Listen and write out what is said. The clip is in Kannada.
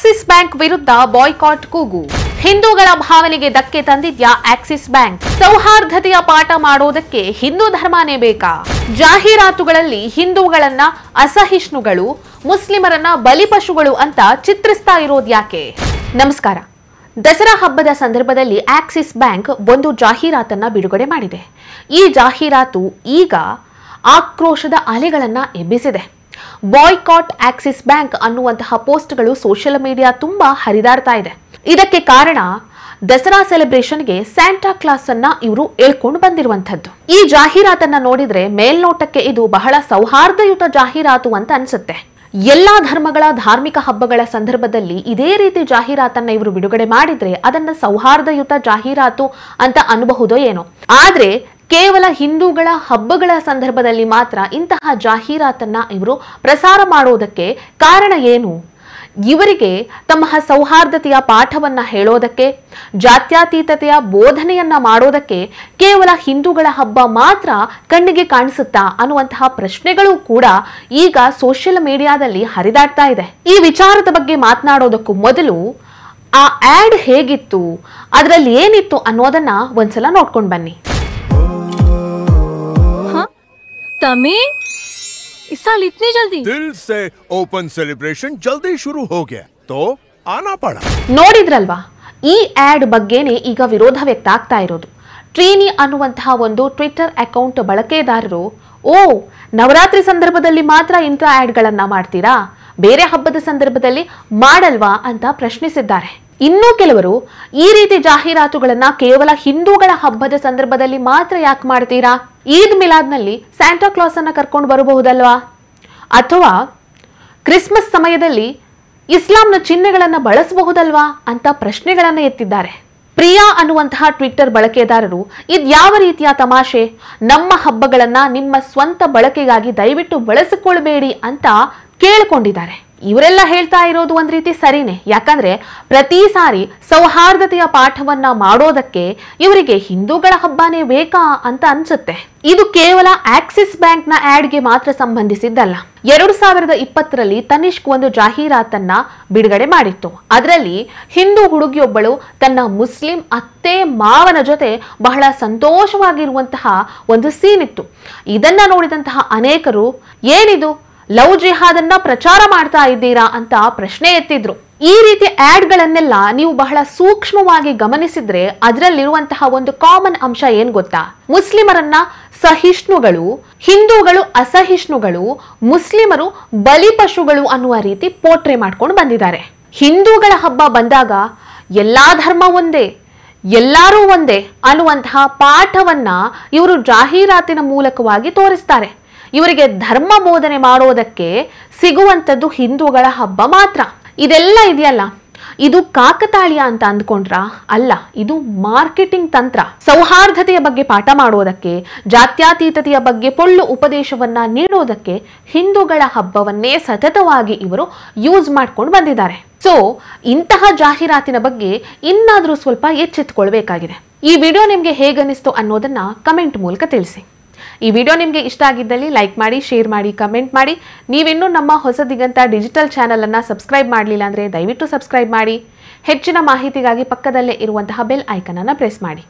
ಆಕ್ಸಿಸ್ ಬ್ಯಾಂಕ್ ವಿರುದ್ಧ ಬಾಯ್ಕಾಟ್ ಕೂಗು. ಹಿಂದೂಗಳ ಭಾವನೆಗೆ ಧಕ್ಕೆ ತಂದಿದ್ಯಾ ಆಕ್ಸಿಸ್ ಬ್ಯಾಂಕ್? ಸೌಹಾರ್ದತೆಯ ಪಾಠ ಮಾಡೋದಕ್ಕೆ ಹಿಂದೂ ಧರ್ಮನೇ ಬೇಕಾ? ಜಾಹೀರಾತುಗಳಲ್ಲಿ ಹಿಂದೂಗಳನ್ನ ಅಸಹಿಷ್ಣುಗಳು, ಮುಸ್ಲಿಮರನ್ನ ಬಲಿಪಶುಗಳು ಅಂತ ಚಿತ್ರಿಸ್ತಾ ಇರೋದ್ಯಾಕೆ? ನಮಸ್ಕಾರ. ದಸರಾ ಹಬ್ಬದ ಸಂದರ್ಭದಲ್ಲಿ ಆಕ್ಸಿಸ್ ಬ್ಯಾಂಕ್ ಒಂದು ಜಾಹೀರಾತನ್ನ ಬಿಡುಗಡೆ ಮಾಡಿದೆ. ಈ ಜಾಹೀರಾತು ಈಗ ಆಕ್ರೋಶದ ಅಲೆಗಳನ್ನ ಎಬ್ಬಿಸಿದೆ. ಬಾಯ್ಕಾಟ್ ಆಕ್ಸಿಸ್ ಬ್ಯಾಂಕ್ ಅನ್ನುವಂತಹ ಪೋಸ್ಟ್ಗಳು ಸೋಷಿಯಲ್ ಮೀಡಿಯಾ ತುಂಬಾ ಹರಿದಾಡ್ತಾ ಇದೆ. ಇದಕ್ಕೆ ಕಾರಣ ದಸರಾ ಸೆಲೆಬ್ರೇಷನ್ಗೆ ಸ್ಯಾಂಟಾ ಕ್ಲಾಸ್ ಅನ್ನ ಇವರು ಹೇಳ್ಕೊಂಡು ಬಂದಿರುವಂತದ್ದು. ಈ ಜಾಹೀರಾತನ್ನ ನೋಡಿದ್ರೆ ಮೇಲ್ನೋಟಕ್ಕೆ ಇದು ಬಹಳ ಸೌಹಾರ್ದಯುತ ಜಾಹೀರಾತು ಅಂತ ಅನ್ಸುತ್ತೆ. ಎಲ್ಲಾ ಧರ್ಮಗಳ ಧಾರ್ಮಿಕ ಹಬ್ಬಗಳ ಸಂದರ್ಭದಲ್ಲಿ ಇದೇ ರೀತಿ ಜಾಹೀರಾತನ್ನ ಇವರು ಬಿಡುಗಡೆ ಮಾಡಿದ್ರೆ ಅದನ್ನ ಸೌಹಾರ್ದಯುತ ಜಾಹೀರಾತು ಅಂತ ಅನ್ಬಹುದೋ ಏನೋ. ಆದ್ರೆ ಕೇವಲ ಹಿಂದೂಗಳ ಹಬ್ಬಗಳ ಸಂದರ್ಭದಲ್ಲಿ ಮಾತ್ರ ಇಂತಹ ಜಾಹೀರಾತನ್ನ ಇವರು ಪ್ರಸಾರ ಮಾಡೋದಕ್ಕೆ ಕಾರಣ ಏನು? ಇವರಿಗೆ ತಮ್ಮ ಸೌಹಾರ್ದತೆಯ ಪಾಠವನ್ನ ಹೇಳೋದಕ್ಕೆ, ಜಾತ್ಯತೀತತೆಯ ಬೋಧನೆಯನ್ನ ಮಾಡೋದಕ್ಕೆ ಕೇವಲ ಹಿಂದೂಗಳ ಹಬ್ಬ ಮಾತ್ರ ಕಣ್ಣಿಗೆ ಕಾಣಿಸುತ್ತಾ ಅನ್ನುವಂತಹ ಪ್ರಶ್ನೆಗಳು ಕೂಡ ಈಗ ಸೋಷಿಯಲ್ ಮೀಡಿಯಾದಲ್ಲಿ ಹರಿದಾಡ್ತಾ ಇದೆ. ಈ ವಿಚಾರದ ಬಗ್ಗೆ ಮಾತನಾಡೋದಕ್ಕೂ ಮೊದಲು ಆ ಆಡ್ ಹೇಗಿತ್ತು, ಅದರಲ್ಲಿ ಏನಿತ್ತು ಅನ್ನೋದನ್ನ ಒಂದ್ಸಲ ನೋಡ್ಕೊಂಡು ಬನ್ನಿ. तमी इस साल इतनी जल्दी? दिल से ओपन सेलिब्रेशन जल्दी शुरू हो गया तो आना पड़ा. ನೋಡಿದ್ರಲ್ವಾ, ಈ ಆಡ್ ಬಗ್ಗೆನೇ ಈಗ ವಿರೋಧ ವ್ಯಕ್ತ ಆಗ್ತಾ ಇರೋದು. ಟ್ರೀನಿ ಅನ್ನುವಂತಹ ಒಂದು ಟ್ವಿಟರ್ ಅಕೌಂಟ್ ಬಳಕೆದಾರರು, ನವರಾತ್ರಿ ಸಂದರ್ಭದಲ್ಲಿ ಮಾತ್ರ ಇಂಥ ಆಡ್ಗಳನ್ನ ಮಾಡ್ತೀರಾ, ಬೇರೆ ಹಬ್ಬದ ಸಂದರ್ಭದಲ್ಲಿ ಮಾಡಲ್ವಾ ಅಂತ ಪ್ರಶ್ನಿಸಿದ್ದಾರೆ. ಇನ್ನೂ ಕೆಲವರು ಈ ರೀತಿ ಜಾಹೀರಾತುಗಳನ್ನ ಕೇವಲ ಹಿಂದೂಗಳ ಹಬ್ಬದ ಸಂದರ್ಭದಲ್ಲಿ ಮಾತ್ರ ಯಾಕೆ ಮಾಡ್ತೀರಾ? ಈದ್ ಮಿಲಾದ್ ನಲ್ಲಿ ಸ್ಯಾಂಟಾ ಕ್ಲಾಸ್ ಅನ್ನ ಕರ್ಕೊಂಡು ಬರಬಹುದಲ್ವಾ? ಅಥವಾ ಕ್ರಿಸ್ಮಸ್ ಸಮಯದಲ್ಲಿ ಇಸ್ಲಾಂನ ಚಿಹ್ನೆಗಳನ್ನ ಬಳಸಬಹುದಲ್ವಾ ಅಂತ ಪ್ರಶ್ನೆಗಳನ್ನ ಎತ್ತಿದ್ದಾರೆ. ಪ್ರಿಯಾ ಅನ್ನುವಂತಹ ಟ್ವಿಟ್ಟರ್ ಬಳಕೆದಾರರು, ಇದು ಯಾವ ರೀತಿಯ ತಮಾಷೆ, ನಮ್ಮ ಹಬ್ಬಗಳನ್ನ ನಿಮ್ಮ ಸ್ವಂತ ಬಳಕೆಗಾಗಿ ದಯವಿಟ್ಟು ಬಳಸಿಕೊಳ್ಬೇಡಿ ಅಂತ ಕೇಳಿಕೊಂಡಿದ್ದಾರೆ. ಇವರೆಲ್ಲ ಹೇಳ್ತಾ ಇರೋದು ಒಂದ್ ರೀತಿ ಸರಿನೇ. ಯಾಕಂದ್ರೆ ಪ್ರತಿ ಸಾರಿ ಸೌಹಾರ್ದತೆಯ ಪಾಠವನ್ನ ಮಾಡೋದಕ್ಕೆ ಇವರಿಗೆ ಹಿಂದೂಗಳ ಹಬ್ಬನೇ ಬೇಕಾ ಅಂತ ಅನ್ಸುತ್ತೆ. ಇದು ಕೇವಲ ಆಕ್ಸಿಸ್ ಬ್ಯಾಂಕ್ ನ ಆಡ್ಗೆ ಮಾತ್ರ ಸಂಬಂಧಿಸಿದ್ದಲ್ಲ. 2020ರಲ್ಲಿ ತನಿಷ್ಕ್ ಒಂದು ಜಾಹೀರಾತನ್ನ ಬಿಡುಗಡೆ ಮಾಡಿತ್ತು. ಅದರಲ್ಲಿ ಹಿಂದೂ ಹುಡುಗಿಯೊಬ್ಬಳು ತನ್ನ ಮುಸ್ಲಿಂ ಅತ್ತೆ ಮಾವನ ಜೊತೆ ಬಹಳ ಸಂತೋಷವಾಗಿರುವಂತಹ ಒಂದು ಸೀನ್ ಇತ್ತು. ಇದನ್ನ ನೋಡಿದಂತಹ ಅನೇಕರು, ಏನಿದು ಲವ್ ಜಿಹಾದ್ ಅನ್ನ ಪ್ರಚಾರ ಮಾಡ್ತಾ ಇದ್ದೀರಾ ಅಂತ ಪ್ರಶ್ನೆ ಎತ್ತಿದ್ರು. ಈ ರೀತಿ ಆಡ್ ಗಳನ್ನೆಲ್ಲ ನೀವು ಬಹಳ ಸೂಕ್ಷ್ಮವಾಗಿ ಗಮನಿಸಿದ್ರೆ ಅದರಲ್ಲಿರುವಂತಹ ಒಂದು ಕಾಮನ್ ಅಂಶ ಏನ್ ಗೊತ್ತಾ? ಮುಸ್ಲಿಮರನ್ನ ಸಹಿಷ್ಣುಗಳು, ಹಿಂದೂಗಳು ಅಸಹಿಷ್ಣುಗಳು, ಮುಸ್ಲಿಮರು ಬಲಿಪಶುಗಳು ಅನ್ನುವ ರೀತಿ ಪೋಟ್ರೆ ಮಾಡ್ಕೊಂಡು ಬಂದಿದ್ದಾರೆ. ಹಿಂದೂಗಳ ಹಬ್ಬ ಬಂದಾಗ ಎಲ್ಲಾ ಧರ್ಮ ಒಂದೇ, ಎಲ್ಲರೂ ಒಂದೇ ಅನ್ನುವಂತಹ ಪಾಠವನ್ನ ಇವರು ಜಾಹೀರಾತಿನ ಮೂಲಕವಾಗಿ ತೋರಿಸ್ತಾರೆ. ಇವರಿಗೆ ಧರ್ಮ ಬೋಧನೆ ಮಾಡೋದಕ್ಕೆ ಸಿಗುವಂಥದ್ದು ಹಿಂದೂಗಳ ಹಬ್ಬ ಮಾತ್ರ. ಇದೆಲ್ಲ ಇದೆಯಲ್ಲ, ಇದು ಕಾಕತಾಳೀಯ ಅಂತ ಅಂದ್ಕೊಂಡ್ರ? ಅಲ್ಲ, ಇದು ಮಾರ್ಕೆಟಿಂಗ್ ತಂತ್ರ. ಸೌಹಾರ್ದತೆಯ ಬಗ್ಗೆ ಪಾಠ ಮಾಡೋದಕ್ಕೆ, ಜಾತ್ಯತೀತತೆಯ ಬಗ್ಗೆ ಪೊಳ್ಳು ಉಪದೇಶವನ್ನ ನೀಡೋದಕ್ಕೆ ಹಿಂದೂಗಳ ಹಬ್ಬವನ್ನೇ ಸತತವಾಗಿ ಇವರು ಯೂಸ್ ಮಾಡ್ಕೊಂಡು ಬಂದಿದ್ದಾರೆ. ಸೊ ಇಂತಹ ಜಾಹೀರಾತಿನ ಬಗ್ಗೆ ಇನ್ನಾದ್ರೂ ಸ್ವಲ್ಪ ಎಚ್ಚೆತ್ತುಕೊಳ್ಬೇಕಾಗಿದೆ. ಈ ವಿಡಿಯೋ ನಿಮ್ಗೆ ಹೇಗನ್ನಿಸ್ತು ಅನ್ನೋದನ್ನ ಕಮೆಂಟ್ ಮೂಲಕ ತಿಳಿಸಿ. ಈ ವಿಡಿಯೋ ನಿಮಗೆ ಇಷ್ಟ ಆಗಿದ್ದಲ್ಲಿ ಲೈಕ್ ಮಾಡಿ, ಶೇರ್ ಮಾಡಿ, ಕಮೆಂಟ್ ಮಾಡಿ. ನೀವಿನ್ನೂ ನಮ್ಮ ಹೊಸ ದಿಗಂತ ಡಿಜಿಟಲ್ ಚಾನೆಲ್ ಅನ್ನ ಸಬ್ಸ್ಕ್ರೈಬ್ ಮಾಡಲಿಲ್ಲ ಅಂದ್ರೆ ದಯವಿಟ್ಟು ಸಬ್ಸ್ಕ್ರೈಬ್ ಮಾಡಿ. ಹೆಚ್ಚಿನ ಮಾಹಿತಿಗಾಗಿ ಪಕ್ಕದಲ್ಲೇ ಇರುವಂತಹ ಬೆಲ್ ಐಕನ್ ಅನ್ನ ಪ್ರೆಸ್ ಮಾಡಿ.